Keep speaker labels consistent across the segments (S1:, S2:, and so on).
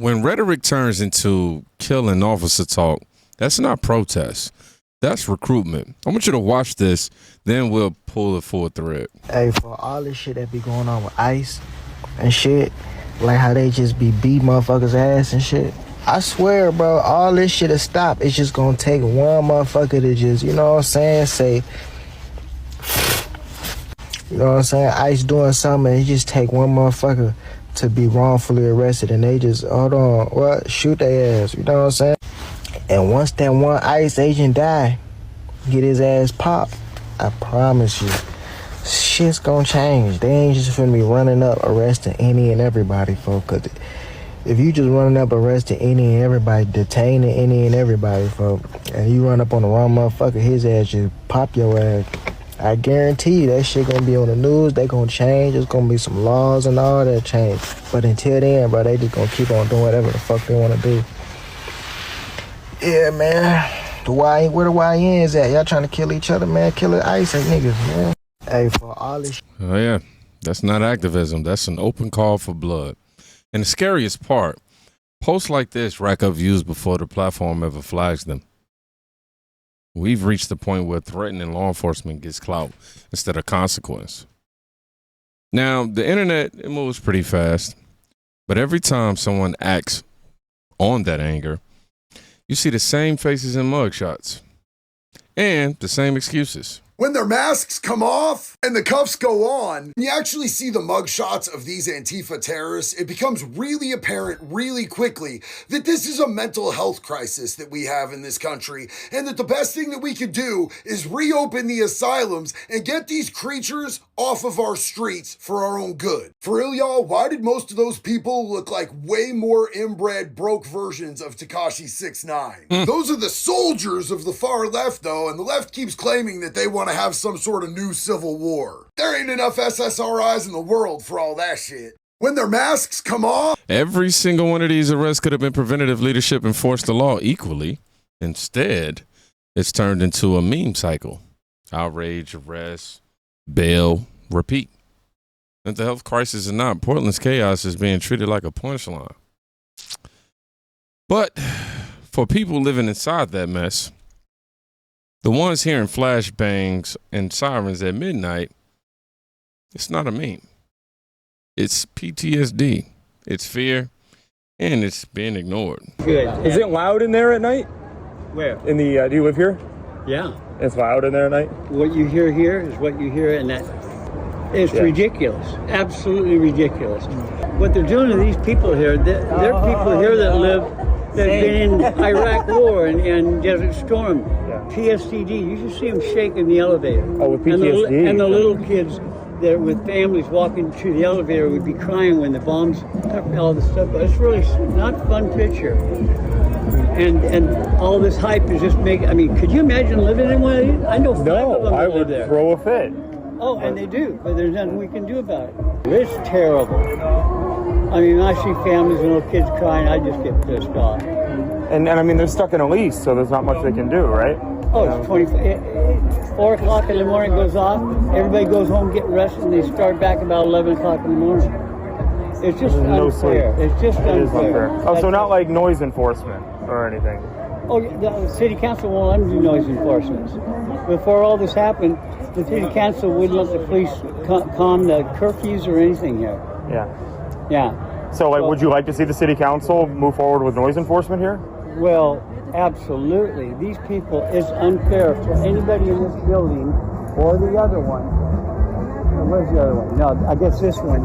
S1: When rhetoric turns into killing officer talk, that's not protest. That's recruitment. I want you to watch this, then we'll pull the full thread.
S2: Hey, for all this shit that be going on with ICE and shit, like how they just be beat motherfuckers' ass and shit, I swear, bro, all this shit will stop. It's just gonna take one motherfucker to just, you know what I'm saying, say, you know what I'm saying, ICE doing something, and it just take one motherfucker to be wrongfully arrested, and they just, hold on, what, shoot their ass, you know what I'm saying? And once that one ICE agent die, get his ass popped, I promise you, shit's gonna change. They ain't just finna be running up arresting any and everybody, folks. Cause if you just running up arresting any and everybody, detaining any and everybody, folks, and you run up on the wrong motherfucker, his ass just pop your ass. I guarantee you that shit gonna be on the news. They gonna change. There's gonna be some laws and all that change. But until then, bro, they just gonna keep on doing whatever the fuck they wanna do. Yeah, man. Where the YNs at? Y'all trying to kill each other, man? Kill the ICE and niggas, man. Hey, for all this.
S1: Oh yeah, that's not activism. That's an open call for blood. And the scariest part, posts like this rack up views before the platform ever flags them. We've reached the point where threatening law enforcement gets clout instead of consequence. Now, the internet, it moves pretty fast, but every time someone acts on that anger, you see the same faces in mugshots and the same excuses.
S3: When their masks come off and the cuffs go on, and you actually see the mugshots of these Antifa terrorists, it becomes really apparent really quickly that this is a mental health crisis that we have in this country, and that the best thing that we could do is reopen the asylums and get these creatures off of our streets for our own good. For real, y'all, why did most of those people look like way more inbred, broke versions of Tekashi 6ix9ine? Those are the soldiers of the far left, though, and the left keeps claiming that they want to have some sort of new civil war. There ain't enough SSRIs in the world for all that shit. When their masks come off...
S1: Every single one of these arrests could have been preventative leadership enforced the law equally. Instead, it's turned into a meme cycle. Outrage, arrest, bail, repeat. Mental health crisis is not. Portland's chaos is being treated like a punchline. But for people living inside that mess, the ones hearing flashbangs and sirens at midnight, it's not a meme. It's PTSD. It's fear, and it's being ignored.
S4: Good. Is it loud in there at night?
S5: Where?
S4: In the, do you live here?
S5: Yeah.
S4: It's loud in there at night?
S5: What you hear here is what you hear in that. It's ridiculous. Absolutely ridiculous. What they're doing to these people here, there are people here that live, that have been in Iraq War and Desert Storm. PSTD, you should see them shake in the elevator.
S4: Oh, with PTSD.
S5: And the little kids that with families walking to the elevator would be crying when the bombs, all this stuff. But it's really not a fun picture. And all this hype is just making, I mean, could you imagine living in one of these? I know 5 of them
S4: I
S5: live
S4: would
S5: there.
S4: throw a fit.
S5: Oh, and they do, but there's nothing we can do about it. It's terrible. I mean, I see families and little kids crying, I just get pissed off.
S4: And I mean, they're stuck in a lease, so there's not much they can do, right?
S5: Oh, it's 4 o'clock in the morning goes off, everybody goes home, get rested, and they start back about 11 o'clock in the morning. It's just unfair. It's just unfair.
S4: It is unfair. Oh, so not like noise enforcement or anything?
S5: Oh, the city council won't let them do noise enforcement. Before all this happened, the city council wouldn't let the police calm the curfews or anything here.
S4: Yeah.
S5: Yeah.
S4: So, like, would you like to see the city council move forward with noise enforcement here?
S5: Well, absolutely. These people, it's unfair for anybody in this building or the other one. Where's the other one? No, I guess this one.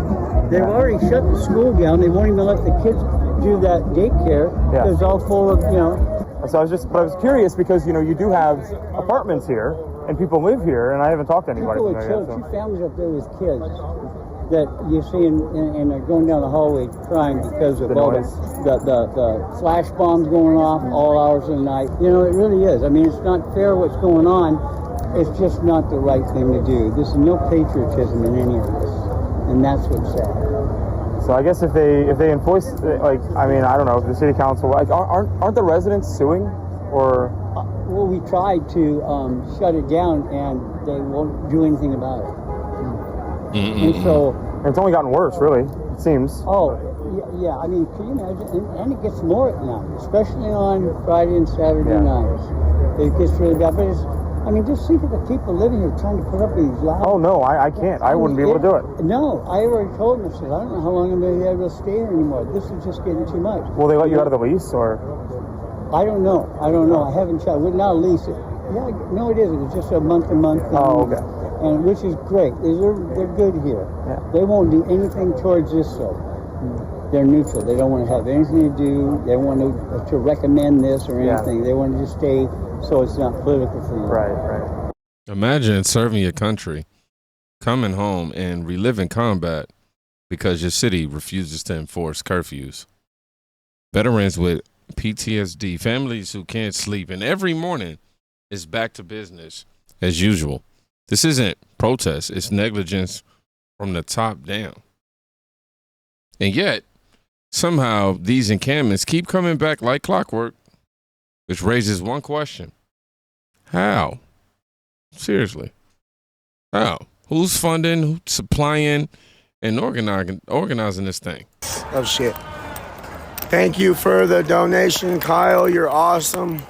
S5: They've already shut the school down. They won't even let the kids do that daycare because it's all full of, you know.
S4: So I was curious because, you know, you do have apartments here and people live here, and I haven't talked to anybody.
S5: People with children, 2 families up there with kids that you see and they're going down the hallway crying because of all the flash bombs going off all hours of the night. You know, it really is. I mean, it's not fair what's going on. It's just not the right thing to do. There's no patriotism in any of this, and that's what's sad.
S4: So I guess if they enforce, like, I mean, I don't know, if the city council, like, aren't the residents suing, or?
S5: Well, we tried to shut it down, and they won't do anything about it. And so
S4: it's only gotten worse, really. It seems.
S5: Oh, Yeah, I mean, can you imagine? And it gets more now, especially on Friday and Saturday nights. It gets really bad. But I mean, just think of the people living here trying to put up with these loud...
S4: Oh, no, I can't. I wouldn't be able to do it.
S5: No, I already told them. I said, I don't know how long I'm going to be able to stay here anymore. This is just getting too much.
S4: Will they let you out of the lease, or...?
S5: I don't know. I haven't checked. We're not a lease. Yeah, no, it isn't. It's just a month-to-month thing.
S4: Oh, okay.
S5: And which is great. They're good here.
S4: Yeah.
S5: They won't do anything towards this, though. They're neutral. They don't want to have anything to do. They want to recommend this or anything. They want to just stay so it's not political for you.
S4: Right.
S1: Imagine serving your country, coming home and reliving combat because your city refuses to enforce curfews. Veterans with PTSD, families who can't sleep, and every morning is back to business as usual. This isn't protest. It's negligence from the top down. And yet, somehow, these encampments keep coming back like clockwork, which raises one question. How? Seriously. How? Who's funding, who's supplying, and organizing this thing?
S6: Oh, shit. Thank you for the donation, Kyle. You're awesome.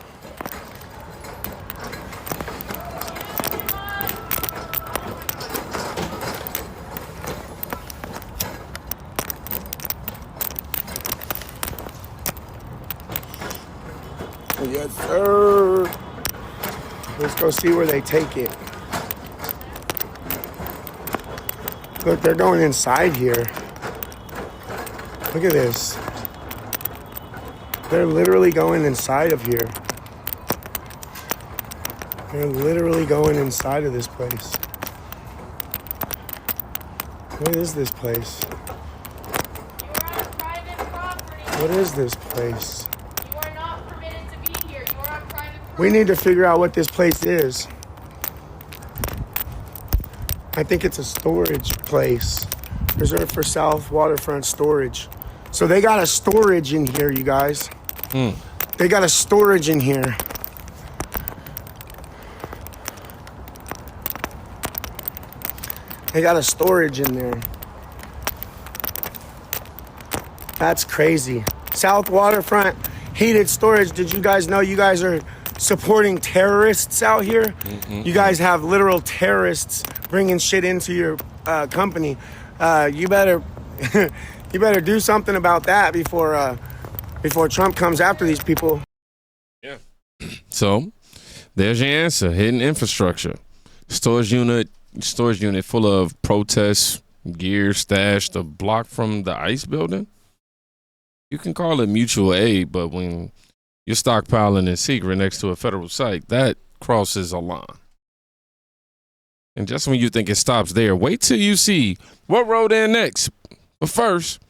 S6: Yes, sir. Let's go see where they take it. Look, they're going inside here. Look at this. They're literally going inside of here. They're literally going inside of this place. What is this place?
S7: You are on private property.
S6: What is this place?
S7: You are not permitted to be here. You are on private property.
S6: We need to figure out what this place is. I think it's a storage place. Reserved for South Waterfront storage. So they got a storage in here, you guys. They got a storage in here. They got a storage in there. That's crazy. South Waterfront heated storage. Did you guys know you guys are supporting terrorists out here? You guys have literal terrorists bringing shit into your company. You better you better do something about that before Trump comes after these people.
S1: Yeah. So there's your answer. Hidden infrastructure. Storage unit full of protest gear stashed a block from the ICE building. You can call it mutual aid, but when you're stockpiling in secret next to a federal site, that crosses a line. And just when you think it stops there, wait till you see what road in next. But first,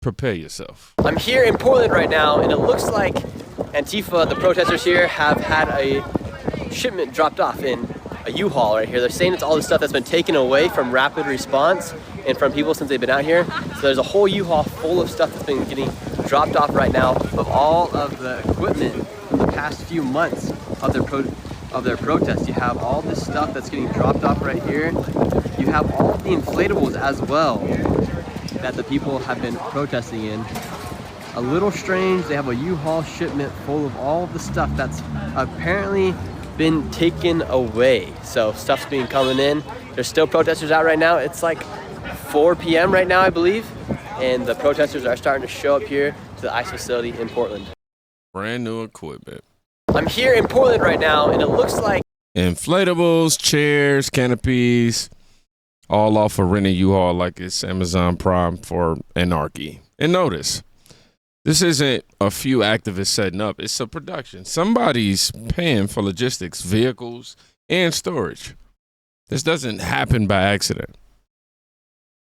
S1: prepare yourself.
S8: I'm here in Portland right now, and it looks like Antifa, the protesters here, have had a shipment dropped off in a U-Haul right here. They're saying it's all the stuff that's been taken away from rapid response and from people since they've been out here. So there's a whole U-Haul full of stuff that's been getting dropped off right now of all of the equipment from the past few months of their protest. You have all this stuff that's getting dropped off right here. You have all the inflatables as well that the people have been protesting in. A little strange, they have a U-Haul shipment full of all the stuff that's apparently been taken away. So stuff's been coming in. There's still protesters out right now. It's like 4 p.m. right now, I believe. And the protesters are starting to show up here to the ICE facility in Portland.
S1: Brand new equipment.
S8: I'm here in Portland right now, and it looks like
S1: inflatables, chairs, canopies, all off of renting U-Haul like it's Amazon Prime for anarchy. And notice, this isn't a few activists setting up. It's a production. Somebody's paying for logistics, vehicles, and storage. This doesn't happen by accident.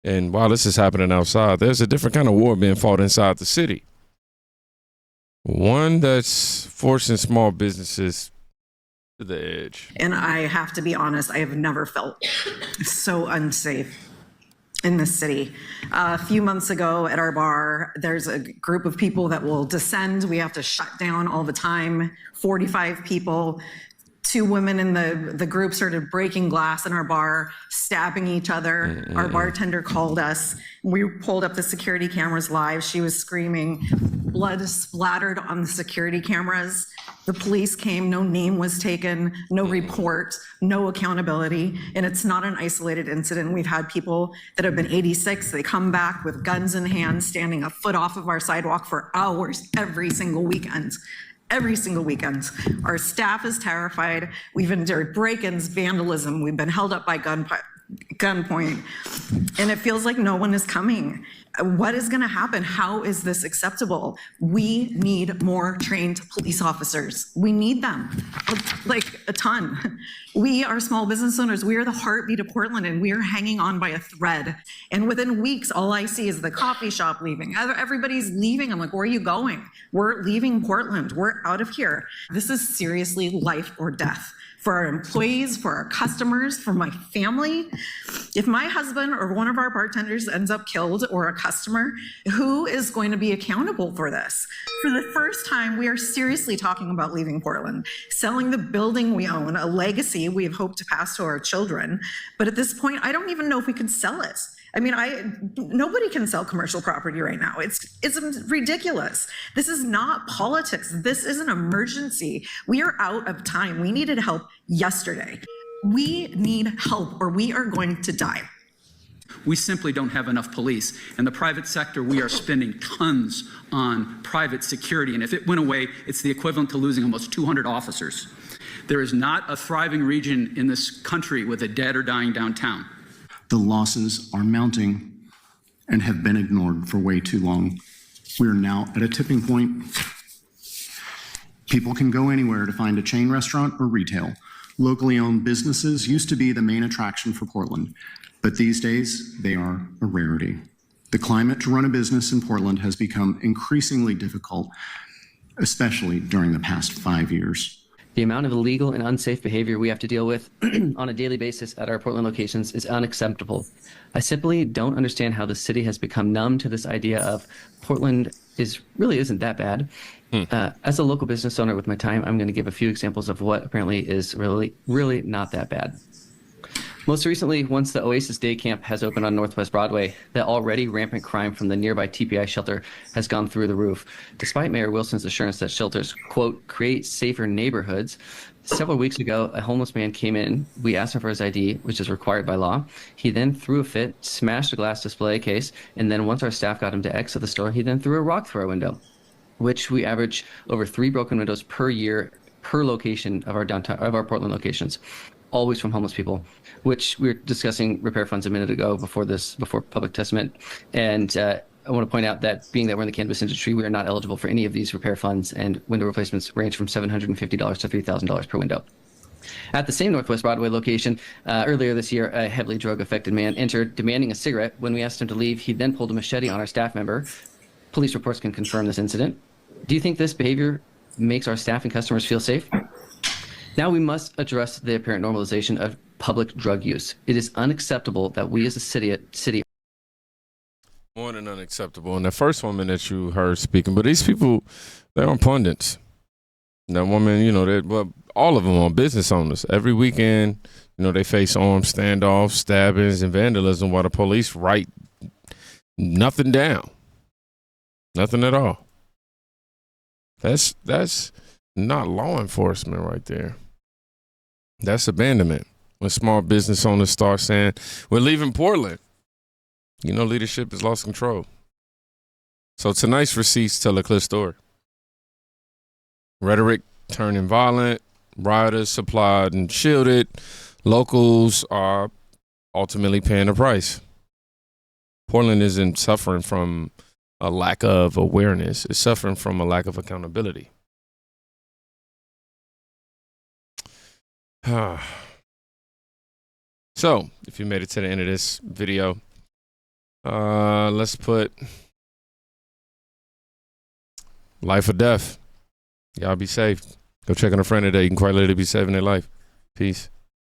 S1: And while this is happening outside, there's a different kind of war being fought inside the city. One that's forcing small businesses to the edge.
S9: And I have to be honest, I have never felt so unsafe in this city. A few months ago at our bar, there's a group of people that will descend. We have to shut down all the time, 45 people two women in the group started breaking glass in our bar, stabbing each other. Our bartender called us. We pulled up the security cameras live. She was screaming. Blood splattered on the security cameras. The police came, no name was taken, no report, no accountability. And it's not an isolated incident. We've had people that have been 86, they come back with guns in hand, standing a foot off of our sidewalk for hours every single weekend. Every single weekend. Our staff is terrified. We've endured break-ins, vandalism. We've been held up by gunpoint. And it feels like no one is coming. What is going to happen? How is this acceptable? We need more trained police officers. We need them, like a ton. We are small business owners. We are the heartbeat of Portland, and we are hanging on by a thread. And within weeks, all I see is the coffee shop leaving. Everybody's leaving. I'm like, where are you going? We're leaving Portland. We're out of here. This is seriously life or death. For our employees, for our customers, for my family. If my husband or one of our bartenders ends up killed, or a customer, who is going to be accountable for this? For the first time, we are seriously talking about leaving Portland, selling the building we own, a legacy we have hoped to pass to our children. But at this point, I don't even know if we could sell it. I mean, nobody can sell commercial property right now. It's ridiculous. This is not politics. This is an emergency. We are out of time. We needed help yesterday. We need help or we are going to die.
S10: We simply don't have enough police. In the private sector, we are spending tons on private security. And if it went away, it's the equivalent to losing almost 200 officers. There is not a thriving region in this country with a dead or dying downtown.
S11: The losses are mounting and have been ignored for way too long. We are now at a tipping point. People can go anywhere to find a chain restaurant or retail. Locally owned businesses used to be the main attraction for Portland, but these days they are a rarity. The climate to run a business in Portland has become increasingly difficult, especially during the past 5 years.
S12: The amount of illegal and unsafe behavior we have to deal with on a daily basis at our Portland locations is unacceptable. I simply don't understand how the city has become numb to this idea of Portland really isn't that bad. As a local business owner with my time, I'm going to give a few examples of what apparently is really not that bad. Most recently, once the Oasis Day Camp has opened on Northwest Broadway, the already rampant crime from the nearby TPI shelter has gone through the roof. Despite Mayor Wilson's assurance that shelters, quote, create safer neighborhoods, several weeks ago, a homeless man came in. We asked him for his ID, which is required by law. He then threw a fit, smashed a glass display case, and then once our staff got him to exit the store, he then threw a rock through our window, which we average over 3 broken windows per year per location of our Portland locations. Always from homeless people, which we were discussing repair funds a minute ago before public testament. And I want to point out that being that we're in the cannabis industry, we are not eligible for any of these repair funds, and window replacements range from $750 to $3,000 per window. At the same Northwest Broadway location, earlier this year, a heavily drug-affected man entered demanding a cigarette. When we asked him to leave, he then pulled a machete on our staff member. Police reports can confirm this incident. Do you think this behavior makes our staff and customers feel safe? Now we must address the apparent normalization of public drug use. It is unacceptable that we as a city
S1: more than unacceptable. And the first woman that you heard speaking, but these people, they're on pundits. That woman, all of them are business owners. Every weekend, they face armed standoffs, stabbings, and vandalism while the police write nothing down. Nothing at all. That's not law enforcement right there. That's abandonment. When small business owners start saying, we're leaving Portland, leadership has lost control. So tonight's receipts tell a clear story. Rhetoric turning violent, rioters supplied and shielded, locals are ultimately paying the price. Portland isn't suffering from a lack of awareness. It's suffering from a lack of accountability. So, if you made it to the end of this video, let's put life or death. Y'all be safe. Go check on a friend today. You can quite literally be saving their life. Peace.